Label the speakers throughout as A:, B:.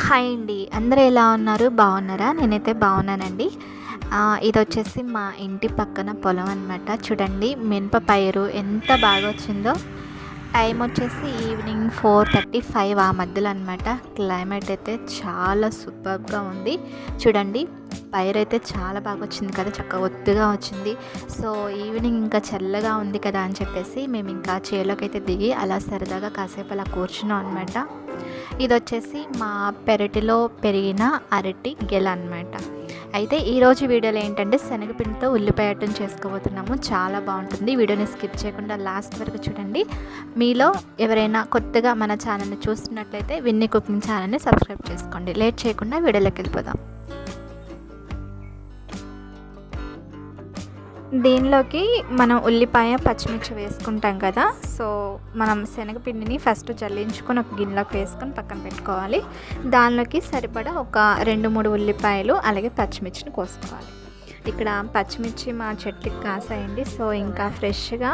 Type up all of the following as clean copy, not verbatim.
A: Hi అండి. అందరూ ఎలా ఉన్నారు? బాగున్నారా? నేనైతే బాగున్నానండి. ఇదొచ్చేసి మా ఇంటి పక్కన పొలం అనమాట. చూడండి మినప పైరు ఎంత బాగా వచ్చిందో. టైం వచ్చేసి ఈవినింగ్ 4:35 ఆ మధ్యలో అనమాట. క్లైమేట్ అయితే చాలా సూపర్గా ఉంది. చూడండి పైరైతే చాలా బాగా వచ్చింది కదా, చక్కగా ఒత్తుగా వచ్చింది. సో ఈవినింగ్ ఇంకా చల్లగా ఉంది కదా అని చెప్పేసి మేము ఇంకా చేలోకి అయితే దిగి అలా సరదాగా కాసేపు అలా కూర్చున్నాం అనమాట. ఇది వచ్చేసి మా పెరటిలో పెరిగిన అరటి గెల అనమాట. అయితే ఈరోజు వీడియోలో ఏంటంటే శనగపిండితో ఉల్లిపాయ అట్టను చేసుకోబోతున్నాము. చాలా బాగుంటుంది. వీడియోని స్కిప్ చేయకుండా లాస్ట్ వరకు చూడండి. మీలో ఎవరైనా కొత్తగా మన ఛానల్ని చూస్తున్నట్లయితే విన్నీ కుకింగ్ ఛానల్ని సబ్స్క్రైబ్ చేసుకోండి. లేట్ చేయకుండా వీడియోలోకి వెళ్ళిపోదాం. దీనిలోకి మనం ఉల్లిపాయ పచ్చిమిర్చి వేసుకుంటాం కదా. సో మనం శనగపిండిని ఫస్ట్ జల్లించుకొని ఒక గిన్నెలోకి వేసుకొని పక్కన పెట్టుకోవాలి. దానిలోకి సరిపడా ఒక 2-3 ఉల్లిపాయలు అలాగే పచ్చిమిర్చిని కోసుకోవాలి. ఇక్కడ పచ్చిమిర్చి మా చెట్టుకి కాసాయండి. సో ఇంకా ఫ్రెష్గా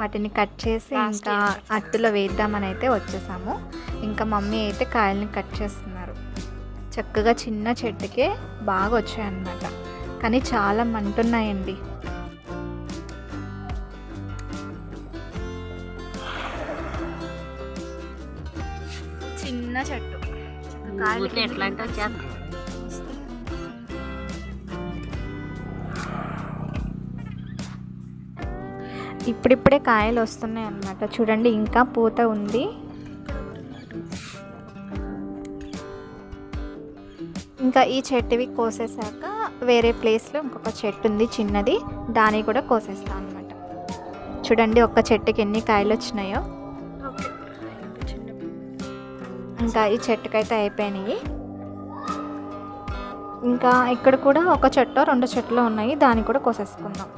A: వాటిని కట్ చేసి ఇంకా అట్టులో వేద్దామని అయితే వచ్చేసాము. ఇంకా మమ్మీ అయితే కాయల్ని కట్ చేస్తున్నారు. చక్కగా చిన్న చెట్టుకే బాగా వచ్చాయన్నమాట, కానీ చాలా మంటున్నాయండి. చిన్న చెట్టు
B: ఎట్లా అంటే
A: ఇప్పుడిప్పుడే కాయలు వస్తున్నాయి అన్నమాట. చూడండి ఇంకా పూత ఉంది. ఇంకా ఈ చెట్టువి కోసేసాక వేరే ప్లేస్లో ఇంకొక చెట్టు ఉంది చిన్నది, దాన్ని కూడా కోసేస్తాను అనమాట. చూడండి ఒక్క చెట్టుకి ఎన్ని కాయలు వచ్చినాయో. ఇంకా ఈ చెట్టుకైతే అయిపోయినాయి. ఇంకా ఇక్కడ కూడా ఒక చెట్టు 2 చెట్లు ఉన్నాయి, దాన్ని కూడా కోసేసుకుందాం.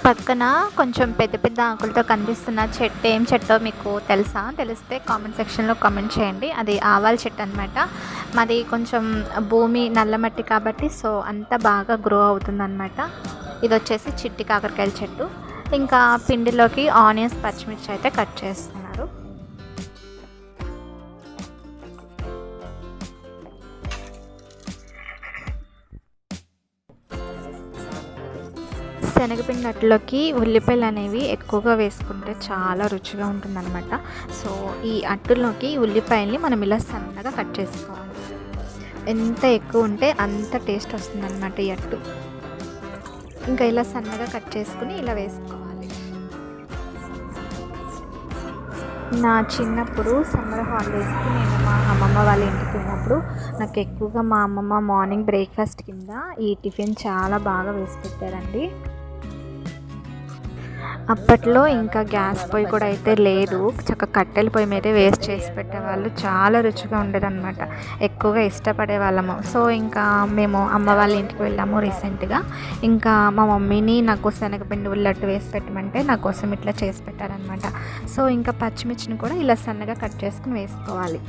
A: పక్కన కొంచెం పెద్ద పెద్ద ఆకులతో కనిపిస్తున్న చెట్టు ఏం చెట్టో మీకు తెలుసా? తెలిస్తే కామెంట్ సెక్షన్లో కామెంట్ చేయండి. అది ఆవాల చెట్టు అనమాట. మాది కొంచెం భూమి నల్లమట్టి కాబట్టి సో అంత బాగా గ్రో అవుతుందన్నమాట. ఇది వచ్చేసి చిట్టి కాకరకాయల చెట్టు. ఇంకా పిండిలోకి ఆనియన్స్ పచ్చిమిర్చి అయితే కట్ చేస్తున్నారు. శనగపిండి అట్టులోకి ఉల్లిపాయలు అనేవి ఎక్కువగా వేసుకుంటే చాలా రుచిగా ఉంటుందన్నమాట. సో ఈ అట్టులోకి ఉల్లిపాయల్ని మనం ఇలా సన్నగా కట్ చేసుకోవాలి. ఎంత ఎక్కువ ఉంటే అంత టేస్ట్ వస్తుందన్నమాట ఈ అట్టు. ఇంకా ఇలా సన్నగా కట్ చేసుకుని ఇలా వేసుకోవాలి. నా చిన్నప్పుడు సమ్మర్ హాలిడేస్కి నేను మా అమ్మమ్మ వాళ్ళ ఇంటికి వెళ్ళినప్పుడు నాకు ఎక్కువగా మా అమ్మమ్మ మార్నింగ్ బ్రేక్ఫాస్ట్ కింద ఈ టిఫిన్ చాలా బాగా వేసి పెట్టారండి. అప్పట్లో ఇంకా గ్యాస్ పొయ్యి కూడా అయితే లేదు, చక్కగా కట్టెల పొయ్యి మీదే వేస్ట్ చేసి పెట్టేవాళ్ళు. చాలా రుచిగా ఉండేదన్నమాట, ఎక్కువగా ఇష్టపడే వాళ్ళము. సో ఇంకా మేము అమ్మ వాళ్ళ ఇంటికి వెళ్ళాము రీసెంట్గా. ఇంకా మా మమ్మీని నాకు శనగపిండి ఉల్లట్టు వేసి పెట్టమంటే నా కోసం ఇట్లా చేసి పెట్టారనమాట. సో ఇంకా పచ్చిమిర్చిని కూడా ఇలా సన్నగా కట్ చేసుకుని వేసుకోవాలి.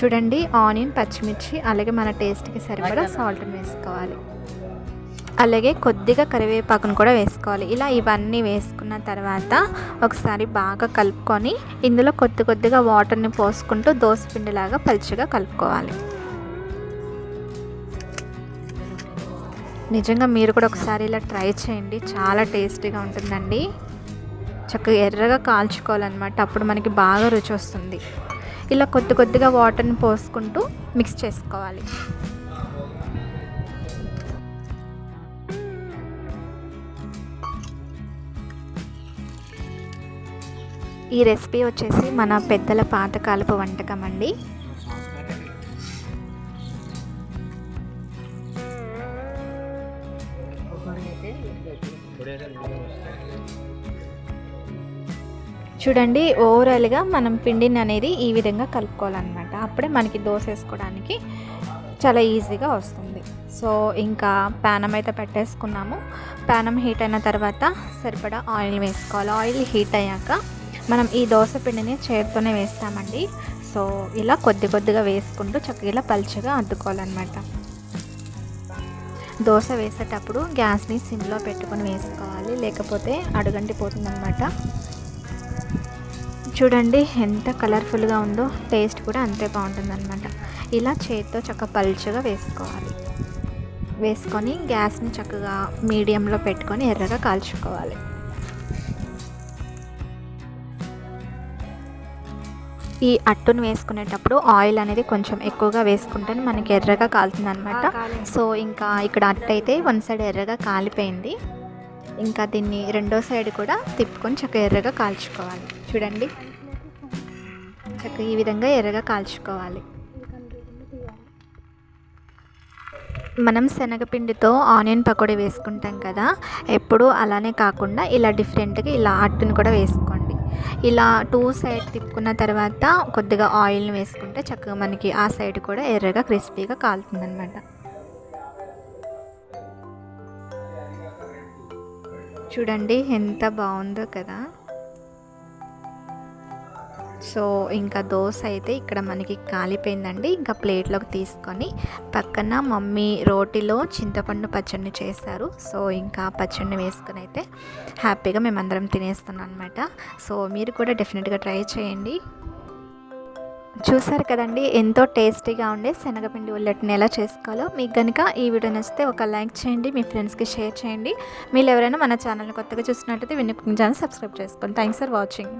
A: చూడండి ఆనియన్ పచ్చిమిర్చి అలాగే మన టేస్ట్కి సరిపడా సాల్ట్ని వేసుకోవాలి. అలాగే కొద్దిగా కరివేపాకును కూడా వేసుకోవాలి. ఇలా ఇవన్నీ వేసుకున్న తర్వాత ఒకసారి బాగా కలుపుకొని ఇందులో కొద్దిగా వాటర్ని పోసుకుంటూ దోసపిండిలాగా పలుచగా కలుపుకోవాలి. నిజంగా మీరు కూడా ఒకసారి ఇలా ట్రై చేయండి, చాలా టేస్టీగా ఉంటుందండి. చక్కగా ఎర్రగా కాల్చుకోవాలన్నమాట, అప్పుడు మనకి బాగా రుచి వస్తుంది. ఇలా కొద్దిగా వాటర్ని పోసుకుంటూ మిక్స్ చేసుకోవాలి. ఈ రెసిపీ వచ్చేసి మన పెద్దల పాతకాలపు వంటకం అండి. చూడండి ఓవరాల్గా మనం పిండిని అనేది ఈ విధంగా కలుపుకోవాలన్నమాట. అప్పుడే మనకి దోశ వేసుకోవడానికి చాలా ఈజీగా వస్తుంది. సో ఇంకా ప్యానం అయితే పెట్టేసుకున్నాము. ప్యానం హీట్ అయిన తర్వాత సరిపడా ఆయిల్ వేసుకోవాలి. ఆయిల్ హీట్ అయ్యాక మనం ఈ దోశ పిండిని చేతితోనే వేస్తామండి. సో ఇలా కొద్దిగా వేసుకుంటూ చక్కగా ఇలా పల్చగా అద్దుకోవాలన్నమాట. దోశ వేసేటప్పుడు గ్యాస్ని సిమ్లో పెట్టుకొని వేసుకోవాలి, లేకపోతే అడుగంటిపోతుందన్నమాట. చూడండి ఎంత కలర్ఫుల్గా ఉందో, టేస్ట్ కూడా అంతే బాగుంటుందన్నమాట. ఇలా చేతితో చక్కగా పల్చగా వేసుకోవాలి. వేసుకొని గ్యాస్ని చక్కగా మీడియంలో పెట్టుకొని ఎర్రగా కాల్చుకోవాలి. ఈ అట్టును వేసుకునేటప్పుడు ఆయిల్ అనేది కొంచెం ఎక్కువగా వేసుకుంటే మనకి ఎర్రగా కాలుతుంది అనమాట. సో ఇంకా ఇక్కడ అట్టు అయితే వన్ సైడ్ ఎర్రగా కాలిపోయింది. ఇంకా దీన్ని రెండో సైడ్ కూడా తిప్పుకొని చక్కగా ఎర్రగా కాల్చుకోవాలి. చూడండి చక్కగా ఈ విధంగా ఎర్రగా కాల్చుకోవాలి. మనం శనగపిండితో ఆనియన్ పకోడీ వేసుకుంటాం కదా, ఎప్పుడు అలానే కాకుండా ఇలా డిఫరెంట్గా ఇలా అట్టును కూడా వేసుకోండి. ఇలా 2 సైడ్ తిప్పుకున్న తర్వాత కొద్దిగా ఆయిల్ని వేసుకుంటే చక్కగా మనకి ఆ సైడ్ కూడా ఎర్రగా క్రిస్పీగా కాలుతుందన్నమాట. చూడండి ఎంత బాగుందో కదా. సో ఇంకా దోశ అయితే ఇక్కడ మనకి కాలిపోయిందండి. ఇంకా ప్లేట్లోకి తీసుకొని పక్కన మమ్మీ రోటిలో చింతపండు పచ్చడిని చేశారు. సో ఇంకా పచ్చడిని వేసుకొని అయితే హ్యాపీగా మేమందరం తినేస్తున్నాం అనమాట. సో మీరు కూడా డెఫినెట్గా ట్రై చేయండి. చూసారు కదండి ఎంతో టేస్టీగా ఉండే శనగపిండి ఉల్లెట్ని ఎలా చేసుకోవాలో. మీకు కనుక ఈ వీడియో నచ్చితే ఒక లైక్ చేయండి, మీ ఫ్రెండ్స్కి షేర్ చేయండి. మీరు ఎవరైనా మన ఛానల్ని కొత్తగా చూసినట్టయితే విన్ను కుకింగ్ ఛానల్ సబ్స్క్రైబ్ చేసుకోండి. Thanks for watching.